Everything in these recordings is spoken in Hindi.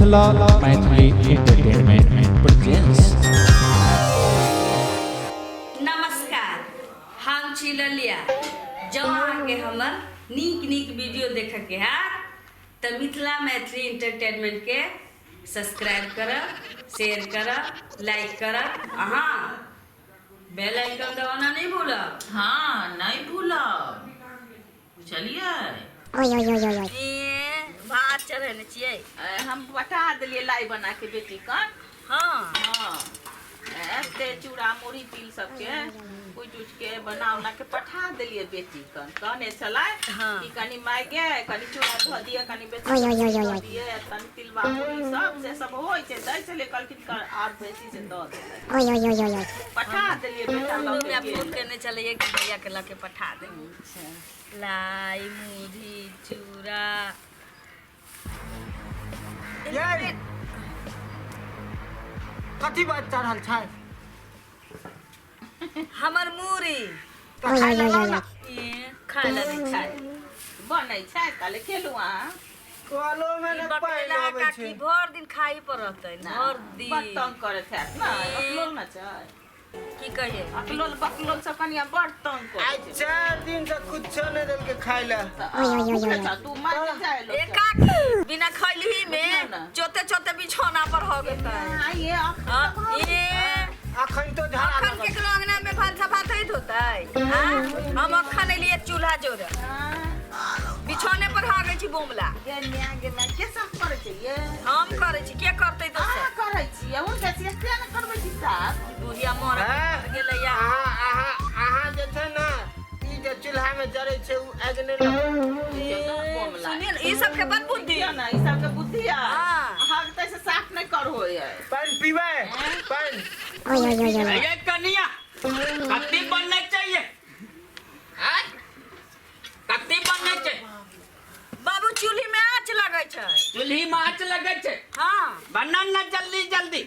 Mithila Maithili entertainment presents. नमस्कार, हम छी ललिया। जब अहाँके हमर नीक नीक वीडियो देखके हैत तऽ मिथिला मैथिली एंटरटेनमेंट के सब्सक्राइब करब, शेयर करब, लाइक करब। अहाँ बेल आइकन दबाना नहीं भूलब। हाँ नहीं भूलब, बुझलिए। भात चढ़ेने छियै। हम बता दिलिए लाई बना के बेटी कन। हाँ हाँ एते चूड़ा मुढ़ी तिल सबके कुट उट के बना उना के पठा दिलिए बेटी कन। कहने चला हाँ। कि कनी माय गे कनी चूड़ा धो दिए, कनी बेटी धो दिए, कनी तिलवा मुढ़ी सब से सब होय छै दै छले कहलखिन कर आर बेसी से दो दे। पठा दिलिए बेटा लोग मैं के। फोन करने चलिए कि भैया के लाके पठा दे। लाई मुढ़ी चूड़ा कथी बात चढ़ल छै? हमर मूरी तऽ खाइ ले लाउ ना। खाए लगे छै। बनै छै काले खेलु आ कलो में ने पाइ बकला आबै छै। काकी भर दिन खाई पर रहतै ना भर दिन। बर्तन करे छै ना अकलोल ना छै। की कहिए अकलोल बकलोल सब कनिया बर्तन आइ करे छै। 4 दिन से कुछो नहीं देल के खाइ ले। तू मार के जाए लो। ए काकी बिना खैलही में ना। चोते चोते बिछौना पर हो गेतै। ये हाँ, ये अखन तो झाड़ा अखन के लगल। अंगना में भात सफात होइत होतै। हाँ? हम अखन एलिए चूल्हा जोड़े बिछौने पर हो गई छी बोमला। ये न्या के मैं के सब करे छै ये। हम करे छी के करतै आ दोसर करे छी उन के से के न करबै छी साहब। बुढ़िया मोर हाँ। गेलै या अहाँ जे छै ना ई जे चूल्हा में जरै छै उ अग्नि लग। सुनिए ना, ई सब के बड़ बुद्धि ना ई सब के बुद्धि आ हाँ। हगते से साफ नहीं करो ये। पानि पीबै पानि। ये कनिया कत्ती बनना चाहिए? हैं? कत्ती बनना चाहिए? बाबू चूल्ही में आँच लगे छै। चूल्ही में आँच लगे छे। हाँ बना ना जल्दी जल्दी।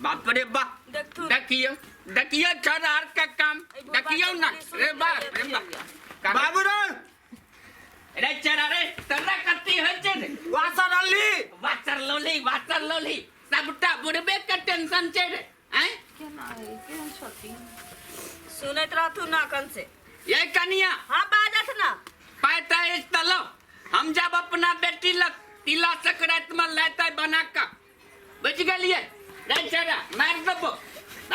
बाप रे बाप। देखथुन। देखियो छोरार के काम देखियो ना। रे बाप रे बाप। बाबू रे रे चरा रे तोरा कत्ती होय छे रे? वासर अल्ली वाटर लोली सबटा बुढ़बे के टेंशन छे रे। हैं? केना है केन छोटी सुनैत रहथु ना कन से। ये कनिया हाँ बाजत ना। पैसा इस तलो हम जब अपना बेटी लग तिला संक्रांत में लेते बना का बुझ गलिए। रे चरा मार दबो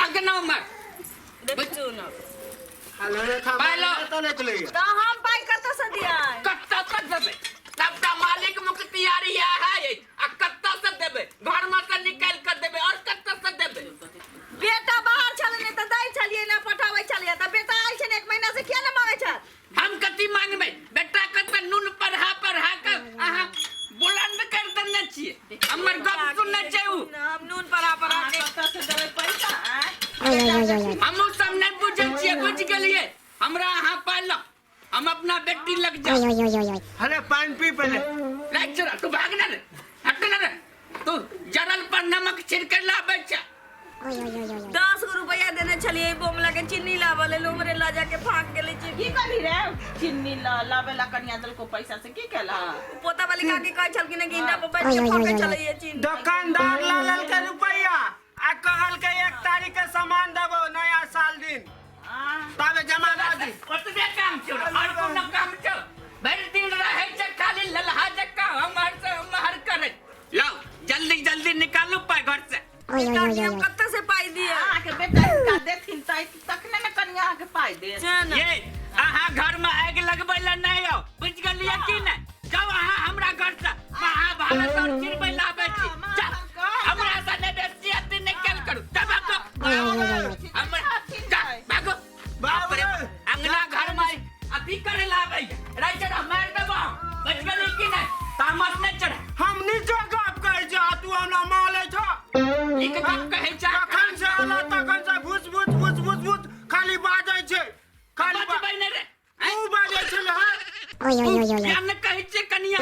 अगनो मार देखथु ना। हालो रे खा पालो। तो नहीं चले। तो हम पाई कतऽ से दिया कत्ता से देबे सबटा मालिक मुख्तियारी है ये आ कत्ता से देबे घर में से निकाल कर देबे और कत्ता से देबे? बेटा बाहर चले नहीं तो दै छलिए ना पठावे छलिए तो बेटा आइ छै 1 महीना से किया ना मांगे छ? हम कति मांगबे बेटा के त नून पढ़ा के आहा बुलंद कर देने छिए। हमर गप सुनने छै उ हम नून परा के कत से देबै पैसा आ हमहू सब नहीं बुझे छिए। बुझ गेलिए हमरा अहाँ पालो हम अपना बेटी लग जाओ। हले पानी पी पहले। रे चरा तू भाग ना रे हट ना रे तू जरल पर नमक छिड़के लाबे छ। 10 गो रुपया देने छलिए बोमला के चीनी लावले लोमरे ला जाके फांक गेले छी। की करी रे चिन्नी लावे ला कनिया दल को पैसा से की केला। पोता वाली काकी कहै छलखिन कि इंडा पर बैठ के फांके चलिए चीनी। दुकानदार लाल के रुपया आ कहल के 1 तारीख के सामान देबो नया साल दिन तबे जमा दे दी। ओतबे काम छ और कोनो काम छ? भर दिन रहे छ खाली ललहा जका हमर से हमर करे। लाओ जल्दी जल्दी निकालो पाए घर से। काकी हम कत्ते से पाई दिए? आ के बेटा का देखिन तखने में कनिया के पाई दे। जान ये अहाँ घर में आग लगबै ला नहीं आओ बुझ गेलिए कि नहीं? जाओ अहाँ हमरा घर से महाभारत और चिरबै लाबे छी। चल हमरा से ने बेसी अति निकल करू तब हमरा भागो बाप रे अंगना घर में अति करे लाबे रे चढ़ा मार देबो बुझ गेलिए कि नहीं? तामस ने चढ़ हम नीचे गप कहै छ तू हमरा माले छ। एक बात कहे छ कखन से आला तखन से भुस खाली बाजै छै खाली बचबै ने रे तू बाजै छै हां क्या न कहे छ कनिया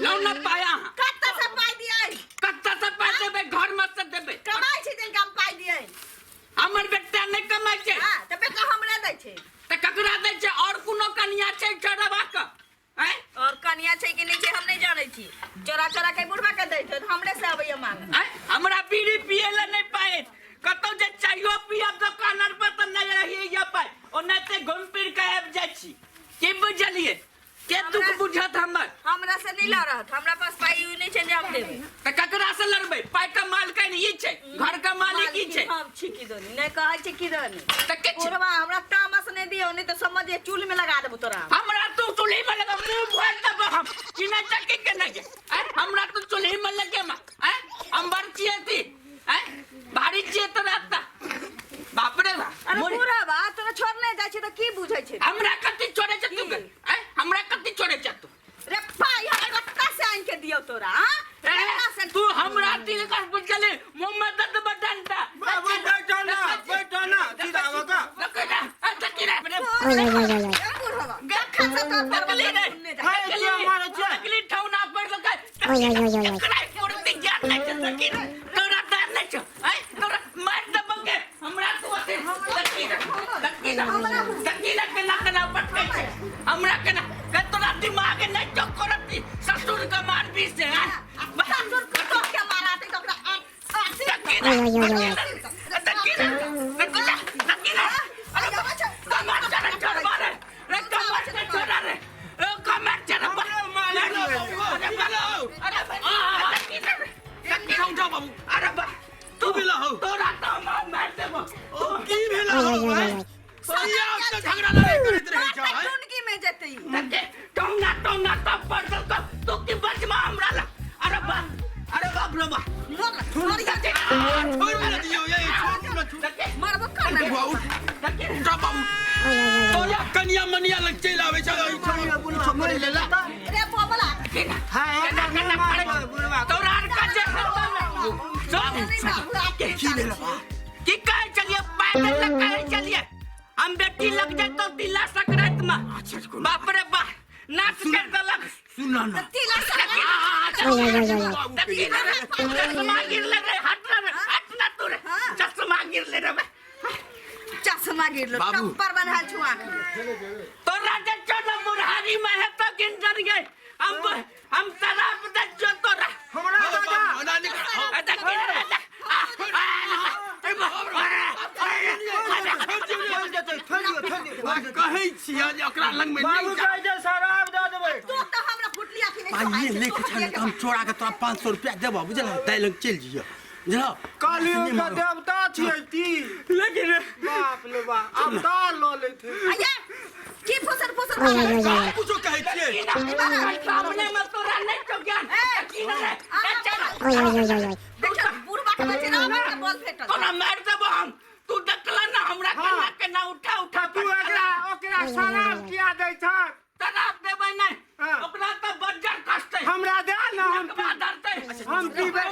लौ न पाया कत्ते से पाई दिए? कत्ता से पाई देबे घर में से देबे कमाई छी दिन काम पाई दिए। हमर बेटा नहीं कमाई छै हां त बेटा हमरे दै छै। त ककरा दै छै और कोनो कनिया छै छोड़बा के? हैं और कनिया छै कि नहीं छै हम नहीं जानै छी। चोरा चोरा के बुढ़वा के दै छै हमरे से आबै से नहीं ला रहा था हमरा पास पाई नहीं छै जे हम देबै त ककरा से लड़बै पाई का मालकिन ई छै घर का मालिक ई छै हम छिकी दोनी नहीं कहै छै की दोनी त के छै ओरवा हमरा तामस नहीं दियो नहीं तो समझ चूल्हे में लगा देबो तोरा हमरा तू चुल्ही में लगा मुंह भर दब हम कि नहीं चक्की के नहीं हमरा तू चुल्ही में लगे मा हम बर छिए थी भारी छिए तो रास्ता बाप रे अरे पूरा बा तोरा छोड़ नहीं जाय छै त की बुझै छै हमरा कति छोड़े छ तू हमरा कति छोड़े छ तू रे पाई हमरा कत्ता से आन के दियो तोरा हां तू हमरा दिल का बुझ गले मोहम्मद दद बटनता बाबू बैठो ना सीधा आवा का लकड़ा तकी रे पूरा गखा से तो तकली रे हाय क्या मारे छ तकली ठौना पर लगा कराई पूरी जान नहीं तकी तोरा डर नहीं छ तोरा मार दबंगे हमरा तू तकी के ना पटके छै हमरा के ना के तोरा दिमाग नहीं चक्करती ससुर का मार भी से ससुर को तो क्या मारा थे तो कनिया मनिया लग चल आवे छ छोरी लेला रे बोबला की कहे चलिए पैदल लग कहे चलिए हम बेटी लग जाए तो तिला संक्रांत में बाप रे बा नाच कर दलक सुना ना तिला चश्मा गिर ले रे हट ना तू रे चश्मा गिर ले रे चश्मा गिर लो टप्पर बना छुआ तो राजा चलो बुढ़ारी में है तो गिन डर गए हम शराब दे जो तो हमरा दादा कहै छियै जे ओकरा लग में बाबू कहे जे शराब दे देबै तू तो हमरा फुटलिया कि नहीं पाइए लेके छन हम चोरा के तोरा 500 रुपया देबो बुझल तै लग चल जियो बुझल कालियो का देवता छियै ती लेकिन बाप रे बाप अवतार लो लेथे आया की फसर कुछो कहै छियै सामने में तोरा नहीं तो ज्ञान की रे देखो बुढ़बा के बचे ना के बॉल फेंटल तोरा मार देबो हम तू देखला ना हमरा के ना उठा तू ओकरा शराब किया दै छ शराब देबै नहीं ओकरा तो बज्जर कष्ट हमरा दे ना हम हम पीबै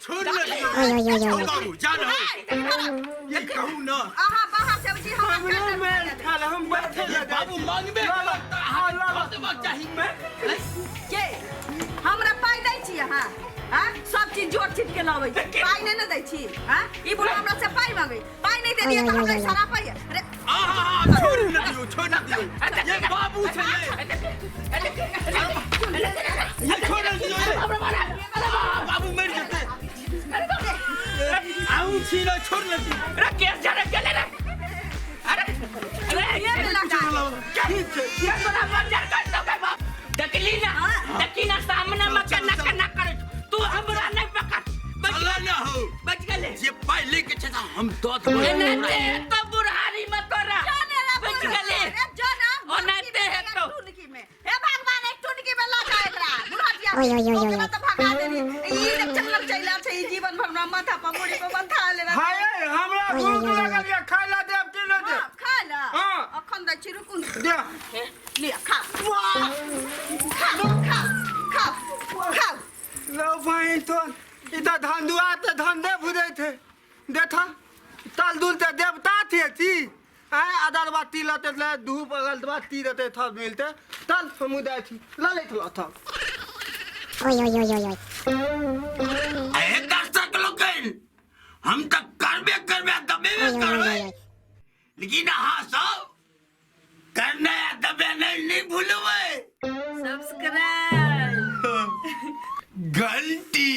छोड़ ले बाबू जान ये कहूं ना आहा बाहर से जी हमरे में खाल हम बैठे बाबू मांगबे चाहिए के हमरा पाई दै छी हां हां सब चीज जोड़ छीट के लाबै छी पाई नहीं न दै छी हां ई बुढ़ा हमरा से पाई मांगे पाई नहीं दे दिए तो हमरा सारा पाई अरे छोड़ न दियो ये बाबू छे ये छोड़ न दियो बाबू मर जते आऊ छी ना छोड़ न दियो अरे केस जरा चले रे अरे ये लगा ये तोरा बज्जर कष्ट के बाप देखली ना सामने में कना कर तू हमरा नहीं पकड़ अल्लाह ना हो बच गले ये पाई लेके छता हम तो तो बुढ़ारी में तोरा बच गले ओ नते है तो टुनकी में हे भगवान एक टुनकी में ला जाए एकरा बुढ़ाटिया ओकरा तो भगा देनी ई चलल चैला छै ई जीवन भर माथा पर मुड़ी पे बंधा लेना हाय हमरा भूख लगल या खाइला देब कि न देब खा ला हां अखन दै छी रुकु दे ले खा खा लो भाई तो इता धंधुआ ते धंधे बुझै थे देखा तल दूल ते देवता थे ती आदर बाती लते ले धूप अगल बाती रहते था मिलते तल समुदाय थी ला ले थला था ए दर्शक लोगन हम तक करबे दबे करबे लेकिन हां सब करना दबे नहीं भूलवे सब्सक्राइब घंटी